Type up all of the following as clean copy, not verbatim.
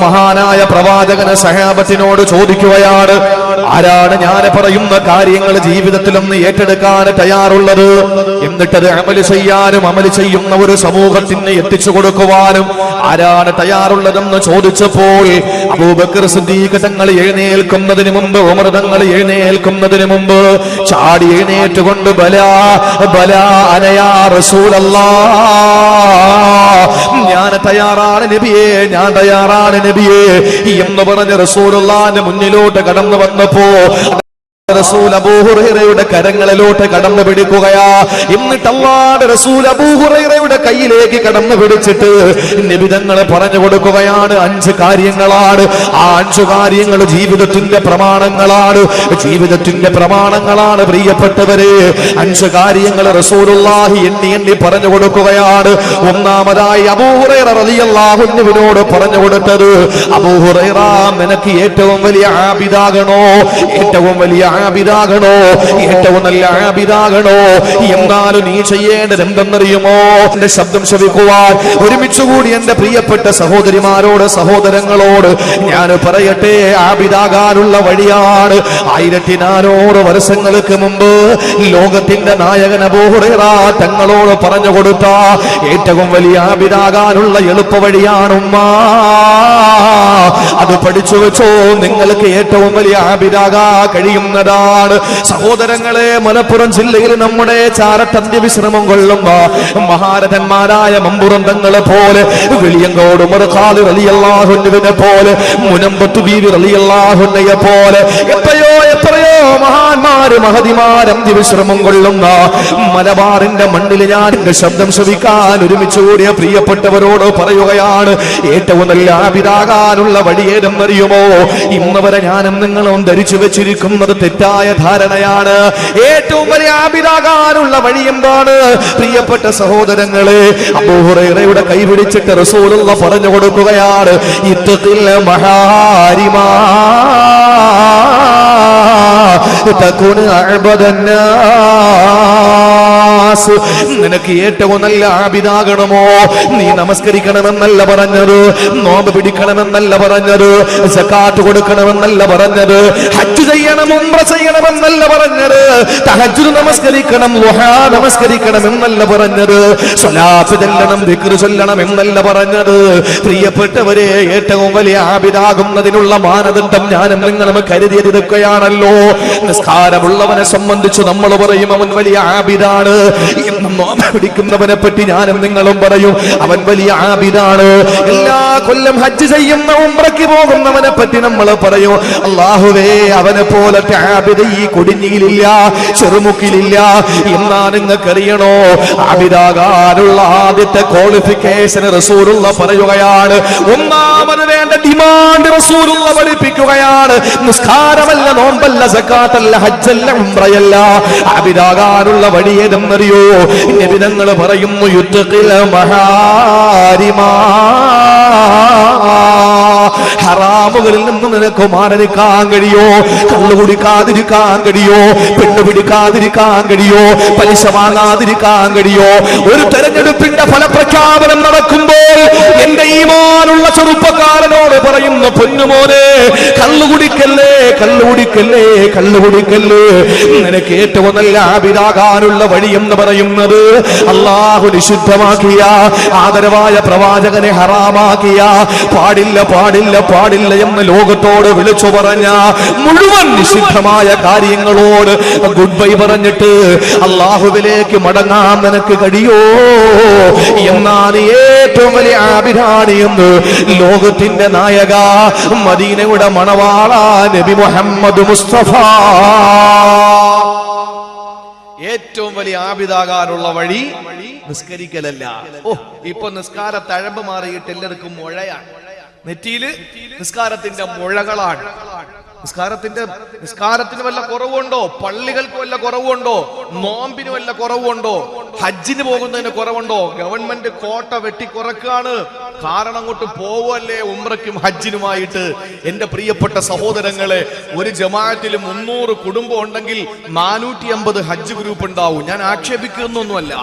മഹാനായ പ്രവാചകന് സഹാബത്തിനോട് ചോദിക്കുകയാണ്, ആരാണ് ഞാൻ പറയുന്ന കാര്യങ്ങൾ ജീവിതത്തിലൊന്ന് ഏറ്റെടുക്കാൻ തയ്യാറുള്ളത്, എന്നിട്ടത് അമല് ചെയ്യാനും അമല് ചെയ്യുന്ന ഒരു സമൂഹത്തിന് എത്തിച്ചു കൊടുക്കുവാനും ആരാണ് തയ്യാറുള്ളതെന്ന് ചോദിച്ചപ്പോൾ അബൂബക്കർ സിദ്ദീഖ് തങ്ങൾ എഴുന്നേൽക്കുന്നതിന് മുമ്പ്, ഉമർ തങ്ങൾ എഴുന്നേൽക്കുന്നതിന് മുമ്പ് ചാടി എഴുന്നേറ്റുകൊണ്ട് ബലാ ബലാ അനയാ റസൂലല്ലാഹ്, ഞാൻ തയ്യാറാണ് നബിയേ, ഞാൻ തയ്യാറാണ് നബിയേ എന്ന് പറഞ്ഞ റസൂലുള്ളാഹിന്റെ മുന്നിലോട്ട് കടന്നു വന്നപ്പോ റസൂൽ അബൂ ഹുറൈറയുടെ കരങ്ങളിലോട്ട് കടന്നു പിടിക്കുകയാ. എന്നിട്ട് അല്ലാഹുവിന്റെ റസൂൽ അബൂ ഹുറൈറയുടെ കയ്യിലേക്ക് കടന്നു പിടിച്ചിട്ട് നബി തങ്ങൾ പറഞ്ഞു കൊടുക്കുകയാണ്, 5 കാര്യങ്ങളാണ്. ആ 5 കാര്യങ്ങൾ ജീവിതത്തിന്റെ പ്രമാണങ്ങളാണ്, ജീവിതത്തിന്റെ പ്രമാണങ്ങളാണ്. പ്രിയപ്പെട്ടവരെ, 5 കാര്യങ്ങൾ റസൂലുള്ളാഹി എണ്ണി പറഞ്ഞു കൊടുക്കുകയാണ്. ഒന്നാമതായി അബൂ ഹുറൈറ റളിയല്ലാഹു അൻഹുവിനോട് പറഞ്ഞു കൊടുത്തത്, അബൂ ഹുറൈറ, നിനക്ക് ഏറ്റവും വലിയ ആബിദാകണോ, ഏറ്റവും വലിയ ആബിദാകണോ, ഏറ്റവും നല്ല ആബിദാകണോ, എന്നാലും നീ ചെയ്യേണ്ടത് എന്തെന്നറിയുമോ? എന്റെ ശബ്ദം ശ്രവിക്കുവാൻ ഒരുമിച്ചുകൂടി എന്റെ പ്രിയപ്പെട്ട സഹോദരിമാരോട്, സഹോദരങ്ങളോട് ഞാൻ പറയട്ടെ, ആബിദാകാനുള്ള വഴിയാണ് 1400 വർഷങ്ങൾക്ക് മുമ്പ് ലോകത്തിന്റെ നായകൻ അബൂ ഹുറൈറ തങ്ങളോട് പറഞ്ഞു കൊടുത്ത ഏറ്റവും വലിയ ആബിദാകാനുള്ള എളുപ്പ വഴിയാണ് ഉമ്മ. അത് പഠിച്ചു വെച്ചോ, നിങ്ങൾക്ക് ഏറ്റവും വലിയ ആബിദാകാ കഴിയുന്നതാണ്. സഹോദരങ്ങളെ, മലപ്പുറം ജില്ലയിൽ നമ്മുടെ ചാരത്തന്ത്യ വിശ്രമം കൊള്ളുമ്പോ മഹാരഥന്മാരായ മമ്പുറം തങ്ങളെ പോലെ, വെളിയങ്കോട് ഉമർ ഖാലിദ് റളിയല്ലാഹു അൻഹുവിനെ പോലെ, മുനമ്പത്തു ബീവി റളിയല്ലാഹു അൻഹയെ പോലെ എത്രയോ എത്രയോ മഹാന്മാര് മഹതിമാർ അന്ത്യവിശ്രമം കൊള്ളുന്ന മലബാറിന്റെ മണ്ണിൽ ഞാൻ എന്റെ ശബ്ദം ശ്രവിക്കാൻ ഒരുമിച്ച് കൂടിയ പ്രിയപ്പെട്ടവരോട് പറയുകയാണ്, ഏറ്റവും നല്ല ആബിദാകാനുള്ള വഴിയേതെന്നറിയുമോ? ഇന്ന് വരെ ഞാനും നിങ്ങളും ധരിച്ചു വെച്ചിരിക്കുന്നത് തെറ്റായ ധാരണയാണ്. ഏറ്റവും വലിയ ആബിദാകാനുള്ള വഴി എന്താണ്? പ്രിയപ്പെട്ട സഹോദരങ്ങളെ, അബൂ ഹുറൈറയുടെ കൈ പിടിച്ചിട്ട് റസൂലുള്ളാഹി പറഞ്ഞു കൊടുക്കുകയാണ്, ഇത്തഖിൽ മഹാരിമാ തകുന അഅബദന്നാസ്. നിനക്ക് ഏറ്റവും നല്ല ആബിദാകണമോ? നീ നമസ്കരിക്കണമെന്നല്ല പറഞ്ഞത്, നോമ്പ് പിടിക്കണമെന്നല്ല പറഞ്ഞത്, സകാത്ത് കൊടുക്കണമെന്നല്ല പറഞ്ഞത്, ഹജ്ജ് ചെയ്യണം, ഉംറ ചെയ്യണമെന്നല്ല പറഞ്ഞത്, തഹജ്ജുദ് നമസ്കരിക്കണം, ളുഹാ നമസ്കരിക്കണം എന്നല്ല പറഞ്ഞത്, സ്വലാത്ത് ചൊല്ലണം, ദിക്ർ ചൊല്ലണം എന്നല്ല പറഞ്ഞത്. പ്രിയപ്പെട്ടവരെ, ഏറ്റവും വലിയ ആബിദാകുന്നതിനുള്ള മാനദണ്ഡം ഞാനും നിങ്ങളും കരുതിയെടുക്കുകയാണല്ലോ. നിസ്കാരമുള്ളവനെ സംബന്ധിച്ച് നമ്മൾ പറയും അവൻ വലിയ ആബിദാണ് എന്ന്. നോമ്പ് പിടിക്കുന്നവനെ പറ്റി ഞാനും നിങ്ങളും പറയും അവൻ വലിയ ആബിദാണ്. എല്ലാ കൊല്ലം ഹജ്ജ് ചെയ്യുന്ന, ഉംറയ്ക്ക് പോകുന്നവനെ പറ്റി നമ്മൾ പറയും, അല്ലാഹുവേ, അവനെ പോലത്തെ ആബിദ ഈ കൊടിഞ്ഞിയിലില്ല, ചെറുമുക്കിലില്ല. എന്നാ നിങ്ങൾക്കറിയണോ, ആബിദാകാനുള്ള ആദ്യത്തെ ക്വാളിഫിക്കേഷൻ റസൂലുള്ളാഹി പറയുകയാണ്. ഒന്നാമത് വേണ്ട ഡിമാൻഡ് റസൂലുള്ളാഹി പഠിപ്പിക്കുകയാണ്. നിസ്കാരമല്ല, നോമ്പല്ല, സകാത്തല്ല, ഹജ്ജല്ല, ഉംറയല്ല. ആബിദാകാനുള്ള വഴി ഏതെന്നറിയോ? നബി തങ്ങൾ പറയുന്നു, യുത്തഖിൽ മഹാരിമാ, ഹറാമുകളിൽ നിന്ന് നിനക്ക് മാറിനിൽക്കാൻ കഴിയോ? കള്ളു കുടിക്കാതിരിക്കാൻ കഴിയോ? പെണ്ണു പിടിക്കാതിരിക്കാൻ കഴിയോ? പലിശ വാങ്ങാതിരിക്കാൻ കഴിയോ? ഒരു തെരഞ്ഞെടുപ്പിന്റെ ഫലപ്രഖ്യാപനം നടക്കുമ്പോൾ എന്റെ ഈമാനുള്ള ചെറുപ്പക്കാരനോട് പറയുന്നു, പൊന്നുമോനെ, കള്ളുകുടിക്കല്ലേ, കള്ളുകുടിക്കല്ലേ, കള്ളുകുടിക്കല്ലേ. നിനക്ക് ഏറ്റവും നല്ല ആബിദാകാനുള്ള വഴി എന്ന് പറയുന്നത് അല്ലാഹു നിഷിദ്ധമാക്കിയ, ആദരവായ പ്രവാചകനെ ഹറാമാക്കിയ, പാടില്ല പാടില്ല പാടില്ല എന്ന് ലോകത്തോട് വിളിച്ചു പറഞ്ഞ മുഴുവൻ നിഷിദ്ധമായ കാര്യങ്ങളോട് ഗുഡ് ബൈ പറഞ്ഞിട്ട് അല്ലാഹുവിലേക്ക് മടങ്ങാൻ നിനക്ക് കഴിയോ? എന്നാണ് ഏറ്റവും വലിയ ആബിദാണ് എന്ന് ലോകത്തിന്റെ നായക, മദീനയുടെ മണവാള നബി മുഹമ്മദ് മുസ്തഫ. ഏറ്റവും വലിയ ആബിദാകാനുള്ള വഴി നിസ്കരിക്കലല്ല. ഇപ്പൊ നിസ്കാര തഴമ്പ് മാറിയിട്ട് എല്ലാവർക്കും മുഴയാണ്, നെറ്റിയില് നിസ്കാരത്തിന്റെ മുഴകളാണ്. നിസ്കാരത്തിന് വല്ല കുറവുണ്ടോ? പള്ളികൾക്ക് വല്ല കുറവുണ്ടോ? നോമ്പിന് വല്ല കുറവുണ്ടോ? ഹജ്ജിന് പോകുന്നതിന് കുറവുണ്ടോ? ഗവൺമെന്റ് കോട്ട വെട്ടി കുറക്കാണ്. കാരണം അങ്ങോട്ട് പോവല്ലേ ഉംറയ്ക്കും ഹജ്ജിനുമായിട്ട്. എന്റെ പ്രിയപ്പെട്ട സഹോദരങ്ങളെ, ഒരു ജമാഅത്തിൽ 300 കുടുംബം ഉണ്ടെങ്കിൽ 450 ഹജ്ജ് ഗ്രൂപ്പ് ഉണ്ടാവും. ഞാൻ ആക്ഷേപിക്കുന്നൊന്നുമല്ല,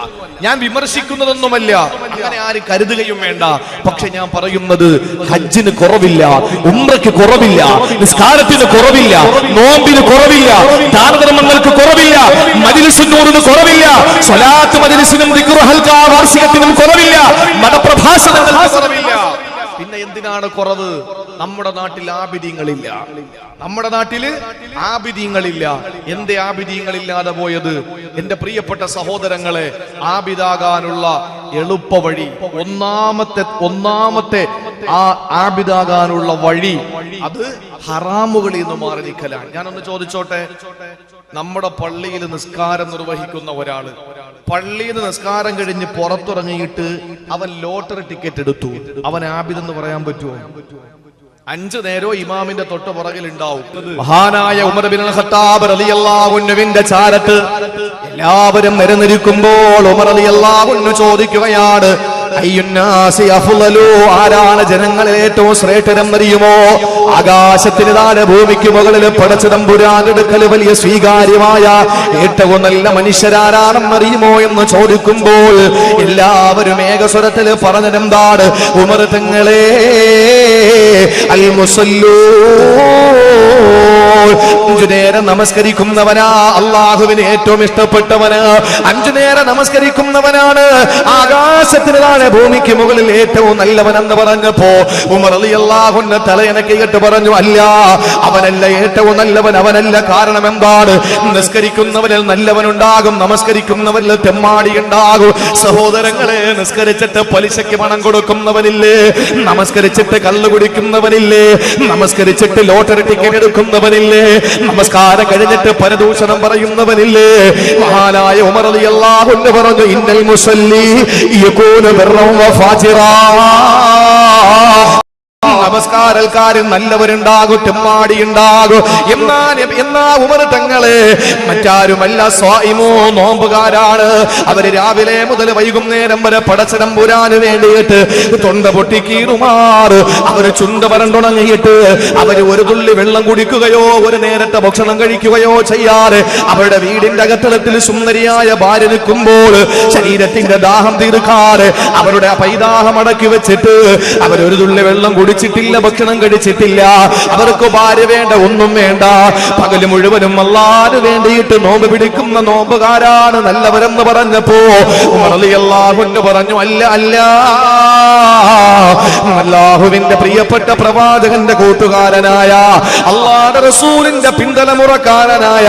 ഞാൻ വിമർശിക്കുന്നതൊന്നുമല്ല, അങ്ങനെ ആരും കരുതുകയും വേണ്ട. പക്ഷെ ഞാൻ പറയുന്നത്, ഹജ്ജിന് കുറവില്ല, ഉംറയ്ക്ക് കുറവില്ല, നിസ്കാരത്തിന് കുറവില്ല, നോമ്പിന് കുറവില്ല, ദാനധർമ്മങ്ങൾക്ക് കുറവില്ല, മജ്‌ലിസുന്നൂറിന് കുറവില്ല, സ്വലാത്ത് മജ്‌ലിസിനും ദിക്ർ ഹൽഖ വാർഷികത്തിനും കുറവില്ല, മതപ്രഭാഷണങ്ങൾക്ക് കുറവില്ല. പിന്നെ എന്തിനാണ് കുറവ്? നമ്മുടെ നാട്ടിൽ ആബിദീങ്ങളില്ല. നമ്മുടെ നാട്ടില് ആബിദീങ്ങളില്ല. എന്തേ ആബിദീങ്ങളില്ലാതെ പോയത്? എന്റെ പ്രിയപ്പെട്ട സഹോദരങ്ങളെ, ആബിദാകാനുള്ള എളുപ്പ വഴി, ഒന്നാമത്തെ ആ ആബിദാകാനുള്ള വഴി, അത് ഹറാമുകളിൽ നിന്ന് മാറി നിൽക്കലാണ്. ഞാനൊന്ന് ചോദിച്ചോട്ടെ, നമ്മുടെ പള്ളിയിൽ നിസ്കാരം നിർവഹിക്കുന്ന ഒരാള് പള്ളിയിൽ നിന്ന് നിസ്കാരം കഴിഞ്ഞ് പുറത്തിറങ്ങിയിട്ട് അവൻ ലോട്ടറി ടിക്കറ്റ് എടുത്തു, അവൻ ആബിദെന്ന് പറയാൻ പറ്റുമോ? 5 നേരവും ഇമാമിന്റെ തൊട്ട് പുറകിൽ ഉണ്ടാവും. മഹാനായ ഉമർ ബിൻ ഖത്താബ് റളിയല്ലാഹു അൻഹുവിന്റെ ചാരത്ത് എല്ലാവരും നിരന്നിരിക്കുമ്പോൾ ഉമർ റളിയല്ലാഹു അൻഹു ചോദിക്കുകയാണ്, അയ്യുന്നാസി അഫ്ളലു, ആരാണ് ജനങ്ങളിൽ ഏറ്റവും ശ്രേഷ്ഠരെന്നറിയുമോ? ആകാശത്തിന് താഴെ ഭൂമിക്ക് മുകളിൽ പടച്ച തമ്പുരാന്റെ അടുക്കൽ വലിയ സ്വീകാര്യമായ ഏറ്റവും നല്ല മനുഷ്യരാരാണെന്നറിയുമോ എന്ന് ചോദിക്കുമ്പോൾ എല്ലാവരും ഏകസ്വരത്തിൽ പറഞ്ഞതെന്താണ്? ഉമർ തങ്ങളെ, അൽ മുസല്ലൂ, 5 നേരം നമസ്കരിക്കുന്നവനാ അള്ളാഹുവിന് ഏറ്റവും ഇഷ്ടപ്പെട്ടവന്. 5 നേരം നമസ്കരിക്കുന്നവനാണ് ആകാശത്തിന് താഴെ ഭൂമിക്ക് മുകളിൽ ഏറ്റവും നല്ലവനെന്ന് പറഞ്ഞപ്പോ ഉമർ റളിയല്ലാഹു അൻഹു തലയനക്കിയിട്ട് പറഞ്ഞു, അല്ല, അവനല്ല ഏറ്റവും നല്ലവൻ, അവനല്ല. കാരണം എന്താണ്? നിസ്കരിക്കുന്നവരിൽ നല്ലവനുണ്ടാകും, നമസ്കരിക്കുന്നവരിൽ തെമ്മാടി ഉണ്ടാകും. സഹോദരങ്ങളെ, നിസ്കരിച്ചിട്ട് പലിശയ്ക്ക് പണം കൊടുക്കുന്നവനില്ലേ, നമസ്കരിച്ചിട്ട് കള്ളു കുടിക്കുന്നവനില്ലേ, നമസ്കരിച്ചിട്ട് ലോട്ടറി ടിക്കറ്റ് എടുക്കുന്നവനില്ലേ, നമസ്കാരം കഴിഞ്ഞിട്ട് പരദൂഷണം പറയുന്നവനില്ലേ? മഹാനായ ഉമർ റളിയല്ലാഹു അൻഹു പറഞ്ഞു, ഇന്നൽ മുസല്ലി യകൂനു ബിർറൻ വഫാജിറാ, നമസ്കാരക്കാരും നല്ലവരുണ്ടാകും, തെമ്മാടി ഉണ്ടാകും. എന്നാ ഉമർ തങ്ങളെ മറ്റാരുമല്ല, സ്വായിമോ, നോമ്പുകാരാണ്. അവര് രാവിലെ മുതൽ വൈകുന്നേരം വരെ പടച്ച തമ്പുരാന് വേണ്ടിയിട്ട് തൊണ്ട പൊട്ടിക്കീറുമാറ് അവര് ചുണ്ട് വരണ്ടുണങ്ങിയിട്ട് അവര് ഒരു തുള്ളി വെള്ളം കുടിക്കുകയോ ഒരു നേരത്തെ ഭക്ഷണം കഴിക്കുകയോ ചെയ്യാറ്. അവരുടെ വീടിന്റെ അകത്തളത്തിൽ സുന്ദരിയായ ഭാര്യ നിൽക്കുമ്പോൾ ശരീരത്തിന്റെ ദാഹം തീർക്കാറ് അവരുടെ പൈതാഹം അടക്കി വെച്ചിട്ട് അവരൊരു തുള്ളി വെള്ളം കുടിച്ചിട്ടില്ല, ഭക്ഷണം കഴിച്ചിട്ടില്ല. അവർക്ക് ഭാര്യ വേണ്ട, ഒന്നും വേണ്ട. പകല് മുഴുവനും അല്ലാഹുവിന് വേണ്ടിയിട്ട് നോമ്പ് പിടിക്കുന്ന നോമ്പുകാരാണ് നല്ലവരെന്ന് പറഞ്ഞപ്പോ ഉമർ റളിയല്ലാഹു അൻഹു പറഞ്ഞു, അല്ല അല്ല, അല്ലാഹുവിന്റെ പ്രിയപ്പെട്ട പ്രവാചകന്റെ കൂട്ടുകാരനായ അല്ലാഹുവിന്റെ റസൂലിന്റെ പിന്തലമുറക്കാരനായ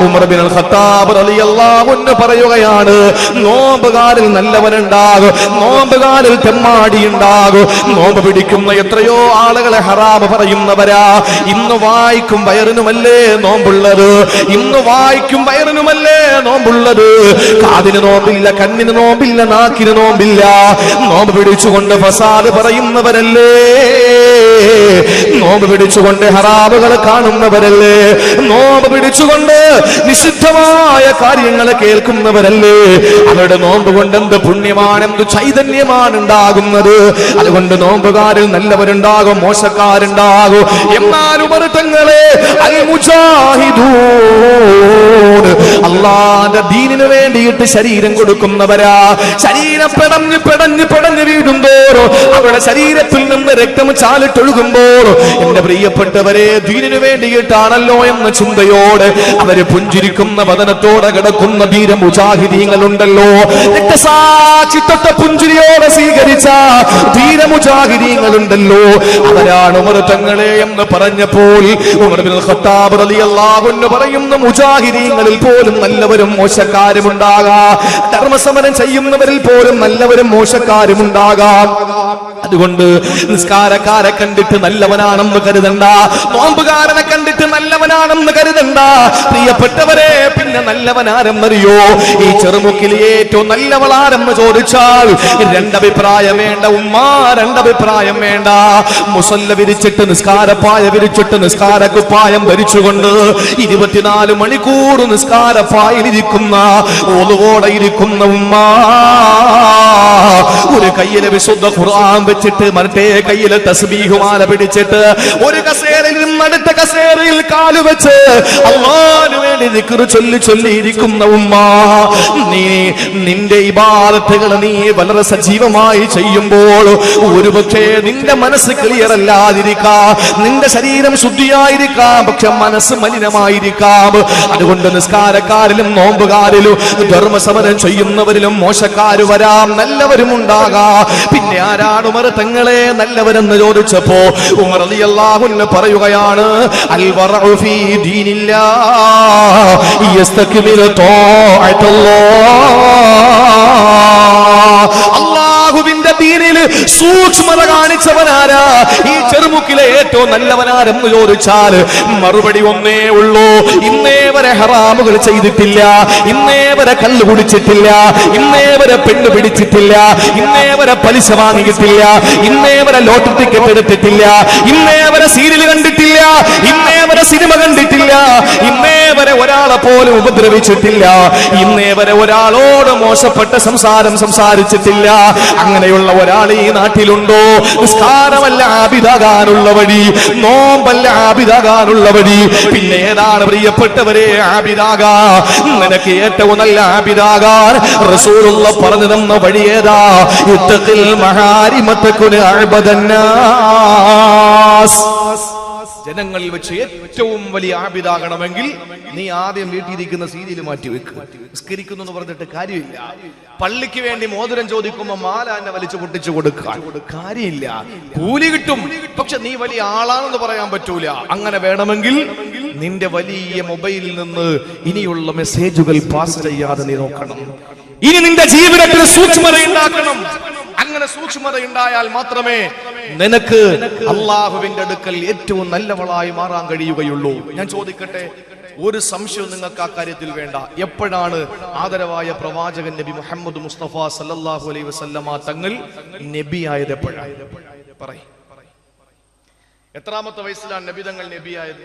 ഉമർ ബിൻ ഖത്താബ് റളിയല്ലാഹു അൻഹു പറയുകയാണ്, നോമ്പുകാരിൽ നല്ലവനുണ്ടാകും, നോമ്പുകാരിൽ തെമ്മാടി ഉണ്ടാകും. നോമ്പ് പിടിക്കുന്ന എത്രയോ ആളുകളെ ഹറാമ് പറയുന്നവരാ. ഇന്ന് വായിക്കും വയറിനുമല്ലേ നോമ്പുള്ളത്, ഇന്ന് വായിക്കും വയറിനുമല്ലേ നോമ്പുള്ളത്. കാതിന് നോമ്പില്ല, കണ്ണിന് നോമ്പില്ല, നാക്കിന് നോമ്പില്ല. നോമ്പ് പിടിച്ചുകൊണ്ട് ഫസാദ് പറയുന്നവരല്ലേ, നോമ്പ് പിടിച്ചുകൊണ്ട് ഹറാമുകൾ കാണുന്നവരല്ലേ, നോമ്പ് പിടിച്ചുകൊണ്ട് നിഷിദ്ധമായ കാര്യങ്ങൾ കേൾക്കുന്നവരല്ലേ. അവരുടെ നോമ്പ് കൊണ്ട് എന്ത് പുണ്യമാണ്, എന്ത് ചൈതന്യമാണ് ഉണ്ടാകുന്നത്. അതുകൊണ്ട് നോമ്പുകാരിൽ നല്ലവരുണ്ടാകും, മോശക്കാരുണ്ടാകും. എന്നാൽ ഉമർ തങ്ങളെ അൽ മുജാഹിദൂൻ, അല്ലാഹുവിന്റെ ദീനിന് വേണ്ടിയിട്ട് ശരീരം കൊടുക്കുന്നവരാ. ശരീരം പെടഞ്ഞ് പെടഞ്ഞ് പെടഞ്ഞ് വീഴുമ്പോഴോ അവരുടെ ശരീരത്തിൽ നിന്ന് രക്തം ചാലിട്ടൊഴുകുമ്പോൾ എന്റെ പ്രിയപ്പെട്ടവരെ, ദീനിന് വേണ്ടിയിട്ടാണല്ലോ എന്ന ചിന്തയോടെ അവര് പുഞ്ചിരിക്കുന്ന വദനത്തോടെ കിടക്കുന്ന ധീര മുജാഹിദീങ്ങളുണ്ടല്ലോ. രക്തസാക്ഷി തൊട്ട പുഞ്ചിരിയോടെ സ്വീകരിച്ച ധീര മുജാഹിദീങ്ങളുണ്ടല്ലോ. അവരാണ് ഉമർ തങ്ങളെ എന്ന് പറഞ്ഞപ്പോൾ ഉമർ ബിൻ ഖത്താബ് റളിയല്ലാഹു അൻഹു പറയുന്ന, മുജാഹിദീങ്ങളിൽ പോലും നല്ലവരും മോശക്കാരും ഉണ്ടാകാം, ധർമ്മസമരം ചെയ്യുന്നവരിൽ പോലും നല്ലവരും മോശക്കാരും ഉണ്ടാകാം. അതുകൊണ്ട് നിസ്കാരക്കാരെ കണ്ടിട്ട് നല്ലവനാണെന്ന് കരുതണ്ട, നോമ്പുകാരനെ കണ്ടിട്ട് നല്ലവനാണെന്ന് കരുതണ്ട. പ്രിയപ്പെട്ടവരെ, പിന്നെ നല്ലവനാരെന്നറിയോ? ഈ ചെറുമുക്കിൽ ഏറ്റവും നല്ലവളാരെന്ന് ചോദിച്ചാൽ രണ്ടഭിപ്രായം വേണ്ട ഉമ്മ, രണ്ടഭിപ്രായം വേണ്ട. മുസല്ല വിരിച്ചിട്ട് നിസ്കാരപ്പായ വിരിച്ചിട്ട് നിസ്കാരക്കുപ്പായം ധരിച്ചുകൊണ്ട് 24 മണിക്കൂർ നിസ്കാരപ്പായിൽ ഇരിക്കുന്ന, ഒളുവോടെ ഇരിക്കുന്ന ഉമ്മ, ഒരു കയ്യിലെ വിശുദ്ധ ഖുർആൻ വെച്ചിട്ട് മറ്റേ കയ്യിലെ തസ്ബീഹ് മാല പിടിച്ചിട്ട് ഒരു കസേരയിൽ നിന്ന് അടുത്ത കസേരയിൽ കാല് വെച്ച് അല്ലാഹുവിന് വേണ്ടി ദിക്ർ ചൊല്ലിയിരിക്കുന്ന ഉമ്മ, നീ നിന്റെ ഇബാദത്തുകൾ നീ വളരെ സജീവമായി ചെയ്യുമ്പോൾ ഒരുപക്ഷേ നിന്റെ മനസ്സ് ക്ലിയർ അല്ലാതിരിക്കാം, നിന്റെ ശരീരം ശുദ്ധിയായിരിക്കാം, പക്ഷെ മനസ്സ് മലിനമായിരിക്കാം. അതുകൊണ്ട് നിസ്കാരക്കാരിലും നോമ്പുകാരിലും ധർമ്മസമരം ചെയ്യുന്നവരിലും മോശക്കാര് വരാം, നല്ലവരും ഉണ്ടാകാം. പിന്നെ ആരാണ് ഉമർ തങ്ങളെ നല്ലവരെന്ന് ചോദിച്ചപ്പോ ഉമർ റളിയല്ലാഹു അൻഹു പറയുകയാണ്, അൽ വറഉ ഫീ ദീനില്ലാഹ് യസ്തക്മിലു അല്ലാഹുവിന്റെ ദീനിൽ സൂക്ഷ്മത കാണിച്ചവനാരാ, ഈ ചെറുമുക്കിലെ ഏറ്റവും നല്ലവനാരെന്ന് ചോദിച്ചാൽ മറുപടി ഒന്നേ ഉള്ളൂ, ഇന്നേ വരെ ഹറാമുകൾ ചെയ്തിട്ടില്ല, ഇന്നേ വരെ കള്ളു കുടിച്ചിട്ടില്ല, ഇന്നേ വരെ പെണ്ണ് പിടിച്ചിട്ടില്ല, ഇന്നേ വരെ പലിശ വാങ്ങിയിട്ടില്ല, ഇന്നേ വരെ ലോട്ടറി ടിക്കറ്റ് എടുത്തിട്ടില്ല, ഇന്നേ വരെ സീരിയൽ കണ്ടിട്ടില്ല, ഇന്നേ വരെ സിനിമ കണ്ടിട്ടില്ല, ഇന്നേ വരെ ഒരാളെ പോലും ഉപദ്രവിച്ചിട്ടില്ല, ഇന്നേ വരെ ഒരാളോട് മോശപ്പെട്ട സംസാരം സംസാരിച്ചിട്ടില്ല. അങ്ങനെയുള്ള ഒരാൾ ഈ നാട്ടിലുണ്ടോ? നിസ്കാരമല്ല ആബിദാകാനുള്ള വഴി, നോമ്പല്ല ആബിദാകാനുള്ള വഴി, പിന്നെ ഏതാണ് പ്രിയപ്പെട്ടവരെ ആബിദാകാ? നിനക്ക് ഏറ്റവും നല്ല ആബിദാകാൻ റസൂലുള്ളാഹി പറഞ്ഞു തന്ന വഴി ഏതാ? ഇത്തഖിൽ മഹാരിമ തകുന അഅബദന്നാസ്. ജനങ്ങളിൽ വെച്ച് ഏറ്റവും വലിയ ആബിദാകണമെങ്കിൽ നീ ആദ്യം വീട്ടിലിരിക്കുന്ന സീരിയൽ മാറ്റി വെക്കുക. നിസ്കരിക്കുന്നു എന്ന് പറഞ്ഞിട്ട് കാര്യമില്ല. പള്ളിക്ക് വേണ്ടി മോതിരം ചോദിക്കുമ്പോ മാല എന്നെ വലിച്ചു പൊട്ടിച്ചു കൊടുക്കാൻ കാര്യമില്ല, കൂലി കിട്ടും, പക്ഷെ നീ വലിയ ആളാണെന്ന് പറയാൻ പറ്റൂല. അങ്ങനെ വേണമെങ്കിൽ നിന്റെ വലിയ മൊബൈലിൽ നിന്ന് ഇനിയുള്ള മെസ്സേജുകൾ പാസ് ചെയ്യാതെ നീ നോക്കണം. ഇനി നിന്റെ ജീവിതത്തിൽ സൂക്ഷ്മത ഉണ്ടാക്കണം. അങ്ങനെ സൂക്ഷ്മത ഉണ്ടായാൽ മാത്രമേ നിനക്ക് അള്ളാഹുവിന്റെ അടുക്കൽ ഏറ്റവും നല്ലവളായി മാറാൻ കഴിയുകയുള്ളൂ. ഞാൻ ചോദിക്കട്ടെ, ഒരു സംശയവും നിങ്ങൾക്ക് ആ കാര്യത്തിൽ വേണ്ട. എപ്പോഴാണ് ആദരവായ പ്രവാചകൻ നബി മുഹമ്മദ് മുസ്തഫ സല്ലല്ലാഹു അലൈഹി വസല്ലമ തങ്ങൾ നബിയായത്? എപ്പോഴാണ്? പറയ്. എത്രാമത്തെ വയസ്സിലാണ് നബി തങ്ങൾ നബിയായത്?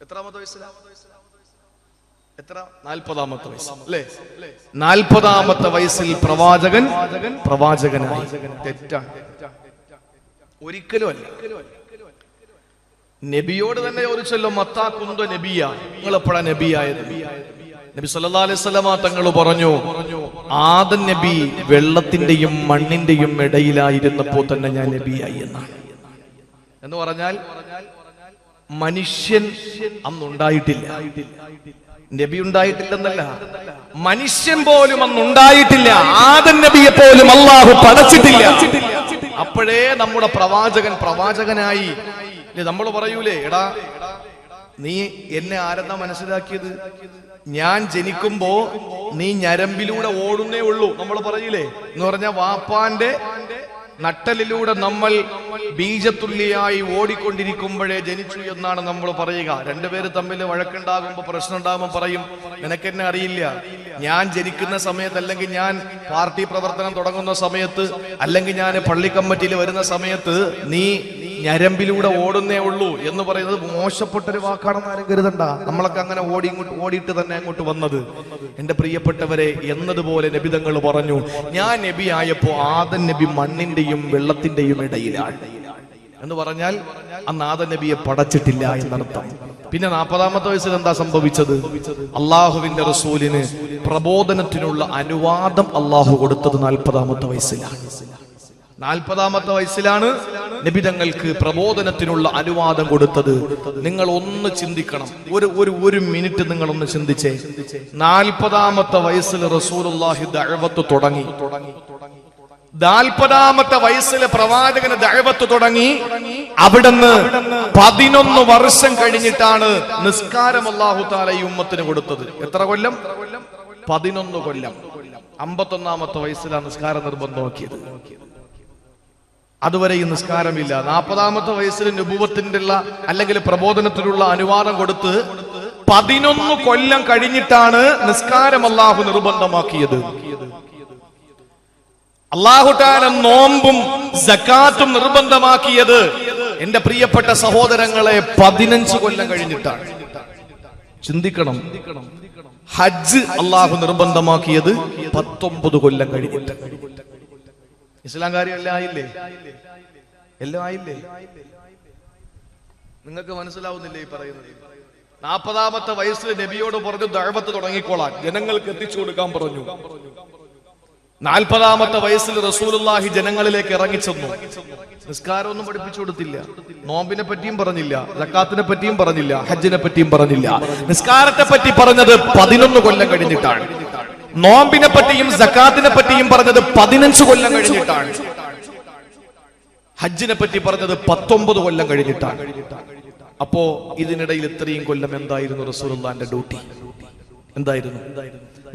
എത്രാമത്തെ വയസ്സിലാണ്? എത്ര? 40-ാമത്തെ വയസ്സ് അല്ലേ? 40-ാമത്തെ വയസ്സിൽ പ്രവാചകനായി. തെറ്റാണ്, ഒരിക്കലും അല്ല. നബിയോട് തന്നെ ചോദിച്ചല്ലോ, മത്താ കുന്ത നബിയ, നിങ്ങൾ എപ്പോഴാ നബിയായത്? നബി സല്ലല്ലാഹു അലൈഹി വസല്ലമ തങ്ങൾ പറഞ്ഞു, ആദം നബി വെള്ളത്തിന്റെയും മണ്ണിന്റെയും ഇടയിലായിരുന്നപ്പോ തന്നെ ഞാൻ നബിയായി എന്നാണ്. എന്ന് പറഞ്ഞാൽ മനുഷ്യൻ അന്നുണ്ടായിട്ടില്ല. നബി ഉണ്ടായിട്ടില്ലെന്നല്ല, മനുഷ്യൻ പോലും അന്നുണ്ടായിട്ടില്ല. ആദം നബിയെ പോലും അല്ലാഹു പടച്ചിട്ടില്ല. അപ്പോഴേ നമ്മുടെ പ്രവാചകനായി. നമ്മൾ പറയൂലേ, എടാ നീ എന്നെ ആരെന്നാ മനസ്സിലാക്കിയത്? ഞാൻ ജനിക്കുമ്പോ നീ ഞരമ്പിലൂടെ ഓടുന്നേ ഉള്ളൂ നമ്മൾ പറയില്ലേ? എന്ന് പറഞ്ഞാൽ വാപ്പാന്റെ നട്ടലിലൂടെ നമ്മൾ ബീജത്തുല്യായി ഓടിക്കൊണ്ടിരിക്കുമ്പോഴേ ജനിച്ചു എന്നാണ് നമ്മൾ പറയുക. രണ്ടുപേര് തമ്മിൽ വഴക്കുണ്ടാകുമ്പോ പ്രശ്നം ഉണ്ടാകുമ്പോൾ പറയും, നിനക്കെന്നെ അറിയില്ല, ഞാൻ ജനിക്കുന്ന സമയത്ത്, അല്ലെങ്കിൽ ഞാൻ പാർട്ടി പ്രവർത്തനം തുടങ്ങുന്ന സമയത്ത്, അല്ലെങ്കിൽ ഞാൻ പള്ളി കമ്മിറ്റിയിൽ വരുന്ന സമയത്ത് നീ ഞരമ്പിലൂടെ ഓടുന്നേ ഉള്ളൂ എന്ന് പറയുന്നത് മോശപ്പെട്ടൊരു വാക്കാണെന്ന് ആരും കരുതണ്ട. നമ്മളൊക്കെ അങ്ങനെ ഓടിയിട്ട് തന്നെ അങ്ങോട്ട് വന്നത്. എന്റെ പ്രിയപ്പെട്ടവരെ, എന്നതുപോലെ നബിതങ്ങൾ പറഞ്ഞു, ഞാൻ നബി ആയപ്പോ ആദം നബി മണ്ണിന്റെയും വെള്ളത്തിന്റെയും ഇടയിലാണ് എന്ന് പറഞ്ഞാൽ അന്ന് ആദം നബിയെ പടച്ചിട്ടില്ല എന്നർത്ഥം. പിന്നെ 40-ാമത്തെ വയസ്സിൽ എന്താ സംഭവിച്ചത്? അള്ളാഹുവിന്റെ റസൂലിന് പ്രബോധനത്തിനുള്ള അനുവാദം അള്ളാഹു കൊടുത്തത് 40-ാമത്തെ വയസ്സിലാണ്. 40-ാമത്തെ വയസ്സിലാണ് നബി തങ്ങൾക്ക് പ്രബോധനത്തിനുള്ള അനുവാദം കൊടുത്തത്. നിങ്ങൾ ഒന്ന് ചിന്തിക്കണം, ഒരു മിനിറ്റ് നിങ്ങൾ ഒന്ന് ചിന്തിച്ചേ. 40-ാമത്തെ വയസ്സിൽ റസൂലുള്ളാഹി ദഅവത്ത് തുടങ്ങി. 40-ാമത്തെ വയസ്സിലെ പ്രവാചകന് ദഅവത്ത് തുടങ്ങി. അവിടുന്ന് 11 വർഷം കഴിഞ്ഞിട്ടാണ് നിസ്കാരം അല്ലാഹു തആല ഈ ഉമ്മത്തിന് കൊടുത്തത്. എത്ര കൊല്ലം? 11 കൊല്ലം. 51-ാമത്തെ വയസ്സിലാണ് നിസ്കാരം നിർബന്ധമാക്കിയത്. അതുവരെ ഈ നിസ്കാരമില്ല. 40-ാമത്തെ വയസ്സിൽ നുബുവത്തിന്റെ അല്ലെങ്കിൽ പ്രബോധനത്തിനുള്ള അനുവാദം കൊടുത്ത് 11 കൊല്ലം കഴിഞ്ഞിട്ടാണ് നിസ്കാരം അല്ലാഹു നിർബന്ധമാക്കിയത്. അല്ലാഹു തആല നോമ്പും സകാത്തും നിർബന്ധമാക്കിയത് എന്റെ പ്രിയപ്പെട്ട സഹോദരങ്ങളെ 15 കൊല്ലം കഴിഞ്ഞിട്ടാണ്. ചിന്തിക്കണം. ഹജ്ജ് അള്ളാഹു നിർബന്ധമാക്കിയത് 19 കൊല്ലം കഴിഞ്ഞിട്ട്. ഇസ്ലാം കാര്യം എല്ലാം ആയില്ലേ? എല്ലാം ആയില്ലേ? നിങ്ങൾക്ക് മനസ്സിലാവുന്നില്ലേ ഈ പറയുന്നത്? 40ാമത്തെ വയസ്സിൽ നബിയോട് പറഞ്ഞു ദഅവത്ത് തുടങ്ങിക്കോളാൻ, ജനങ്ങൾക്ക് എത്തിച്ചു കൊടുക്കാൻ പറഞ്ഞു. 40ാമത്തെ വയസ്സിൽ റസൂലുള്ളാഹി ജനങ്ങളിലേക്ക് ഇറങ്ങിച്ചെന്നു. നിസ്കാരമൊന്നും പഠിപ്പിച്ചു കൊടുത്തില്ല, നോമ്പിനെ പറ്റിയും പറഞ്ഞില്ല, സക്കാത്തിനെ പറ്റിയും പറഞ്ഞില്ല, ഹജ്ജിനെ പറ്റിയും പറഞ്ഞില്ല. നിസ്കാരത്തെ പറ്റി പറഞ്ഞത് 11 കൊല്ലം കഴിഞ്ഞിട്ടാണ്. നോമ്പിനെ പറ്റിയും സക്കാത്തിനെ പറ്റിയും പറഞ്ഞത് 15 കൊല്ലം കഴിഞ്ഞിട്ടാണ്. ഹജ്ജിനെ പറ്റി പറഞ്ഞത് 19 കൊല്ലം കഴിഞ്ഞിട്ടാണ്. അപ്പോ ഇതിനിടയിൽ ഇത്രയും കൊല്ലം എന്തായിരുന്നു റസൂലുള്ളാഹിന്റെ ഡ്യൂട്ടി? എന്തായിരുന്നു?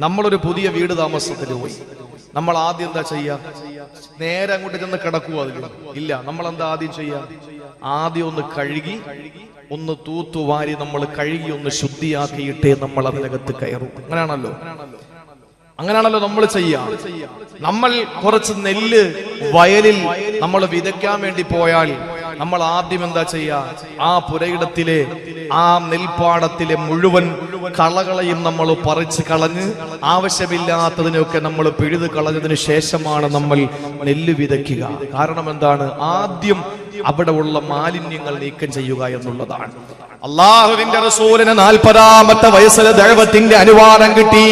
നമ്മളൊരു പുതിയ വീട് താമസത്തിന് പോയി. നമ്മൾ ആദ്യം എന്താ ചെയ്യാ? നേരെ അങ്ങോട്ട് ചെന്ന് കിടക്കുക? അതിൽ ഇല്ല. നമ്മൾ എന്താ ആദ്യം ചെയ്യാ? ആദ്യം ഒന്ന് കഴുകി, ഒന്ന് തൂത്തുവാരി നമ്മൾ കഴുകി ഒന്ന് ശുദ്ധിയാക്കിയിട്ടേ നമ്മൾ അതിനകത്ത് കയറും. അങ്ങനെയാണല്ലോ നമ്മൾ ചെയ്യാ. നമ്മൾ കുറച്ച് നെല്ല് വയലിൽ നമ്മൾ വിതയ്ക്കാൻ വേണ്ടി പോയാൽ നമ്മൾ ആദ്യം എന്താ ചെയ്യാ? ആ പുരയിടത്തിലെ ആ നെൽപ്പാടത്തിലെ മുഴുവൻ കളകളെയും നമ്മൾ പറിച്ച് കളഞ്ഞ് ആവശ്യമില്ലാത്തതിനൊക്കെ നമ്മൾ പിഴുത് കളഞ്ഞതിന് ശേഷമാണ് നമ്മൾ നെല്ല് വിതയ്ക്കുക. കാരണം എന്താണ്? ആദ്യം അവിടെ ഉള്ള മാലിന്യങ്ങൾ നീക്കം ചെയ്യുക എന്നുള്ളതാണ്. അള്ളാഹുവിന്റെ റസൂലിന് 40ാമത്തെ വയസ്സിൽ ദഅവത്തിന്റെ അനുവാദം കിട്ടി.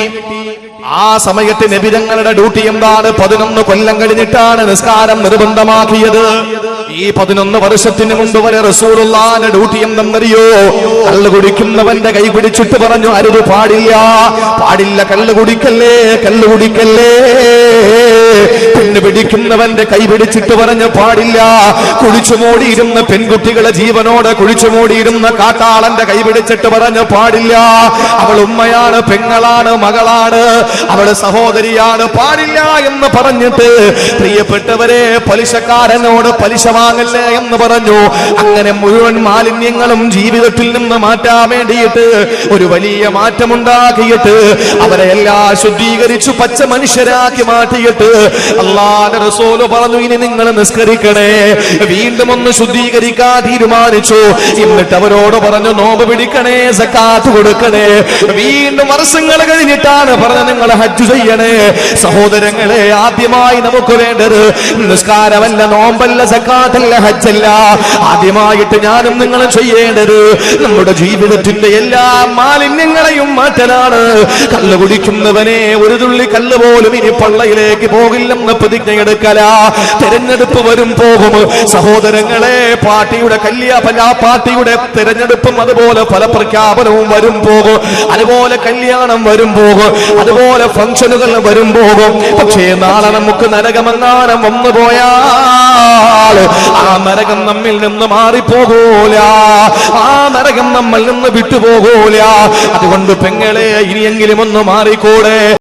ആ സമയത്ത് നബി തങ്ങളുടെ ഡ്യൂട്ടി എന്താണ്? 11 കൊല്ലം കഴിഞ്ഞിട്ടാണ് നിസ്കാരം നിർബന്ധമാക്കിയത്. ഈ 11 വർഷത്തിന് മുമ്പ് വരെ റസൂലുള്ളാഹിന്റെ ഡ്യൂട്ടി എന്തെന്നറിയോ? കള്ള് കുടിക്കുന്നവന്റെ കൈ പിടിച്ചിട്ട് പറഞ്ഞു, അരുത്, പാടില്ല, പാടില്ല, കള്ള് കുടിക്കല്ലേ, കള്ള് കുടിക്കല്ലേ. പെണ്ണ് പിടിക്കുന്നവന്റെ കൈ പിടിച്ചിട്ട് പറഞ്ഞു, പാടില്ല. കുഴിച്ചുമൂടിയിരുന്ന പെൺകുട്ടികളെ ജീവനോടെ കുഴിച്ചുമൂടിയിരുന്ന കാട്ടാളന്റെ കൈ പിടിച്ചിട്ട് പറഞ്ഞു, പാടില്ല. അവൾ ഉമ്മയാണ്, പെങ്ങളാണ്, മകളാണ്, അവള് സഹോദരിയാണ്, പാടില്ല എന്ന് പറഞ്ഞിട്ട് പ്രിയപ്പെട്ടവരെ പലിശക്കാരനോട് പലിശ വാങ്ങല്ലേ എന്ന് പറഞ്ഞു. അങ്ങനെ മുഴുവൻ മാലിന്യങ്ങളും ജീവിതത്തിൽ നിന്ന് മാറ്റാൻ വേണ്ടിയിട്ട് ഒരു വലിയ മാറ്റമുണ്ടാക്കിയിട്ട് അവരെ എല്ലാം ശുദ്ധീകരിച്ചു പച്ച മനുഷ്യരാക്കി മാറ്റിയിട്ട് അല്ലാഹുവിന്റെ റസൂല് പറഞ്ഞു, ഇനി നിങ്ങൾ നിസ്കരിക്കണേ. വീണ്ടും ഒന്ന് ശുദ്ധീകരിക്കാൻ തീരുമാനിച്ചു. എന്നിട്ട് അവരോട് പറഞ്ഞു, നോമ്പ് പിടിക്കണേ, സക്കാത്ത് കൊടുക്കണേ. വീണ്ടും വർഷങ്ങൾ കഴിഞ്ഞിട്ടാണ് പറഞ്ഞു, നിങ്ങൾ ഹജ്ജ് ചെയ്യണേ. സഹോദരങ്ങളെ, ആദ്യമായി നമുക്ക് വേണ്ടത് നിസ്കാരമല്ല, നോമ്പല്ല, സക്കാത്തല്ല, ഹജ്ജല്ല. ആദ്യമായിട്ട് ഞാനും നിങ്ങളും ചെയ്യേണ്ടത് നമ്മുടെ ജീവിതത്തിന്റെ എല്ലാ മാലിന്യങ്ങളെയും മാറ്റലാണ്. കല്ല് കുടിക്കുന്നവനെ ഒരു തുള്ളി കല്ല് പോലും ഇനി പള്ളയിലേക്ക് പോകില്ലെന്ന് പ്രതിജ്ഞയെടുക്കല. തെരഞ്ഞെടുപ്പ് വരും പോകും. സഹോദരങ്ങളെ, പാർട്ടിയുടെ പാർട്ടിയുടെ തെരഞ്ഞെടുപ്പും അതുപോലെ ഫലപ്രഖ്യാപനവും വരും പോകും. അതുപോലെ കല്യാണം വരും പോകും. അതുപോലെ ഫംഗ്ഷനുകൾ വരും പോകും. പക്ഷേ നാളെ നമുക്ക് നരകമെങ്ങാനും വന്നു പോയാൽ ആ നരകം നമ്മിൽ നിന്ന് മാറിപ്പോകൂല. ആ നരകം നമ്മിൽ നിന്ന് വിട്ടുപോകൂല. അതുകൊണ്ട് പെങ്ങളെ, ഇനിയെങ്കിലും ഒന്ന് മാറിക്കൂടെ?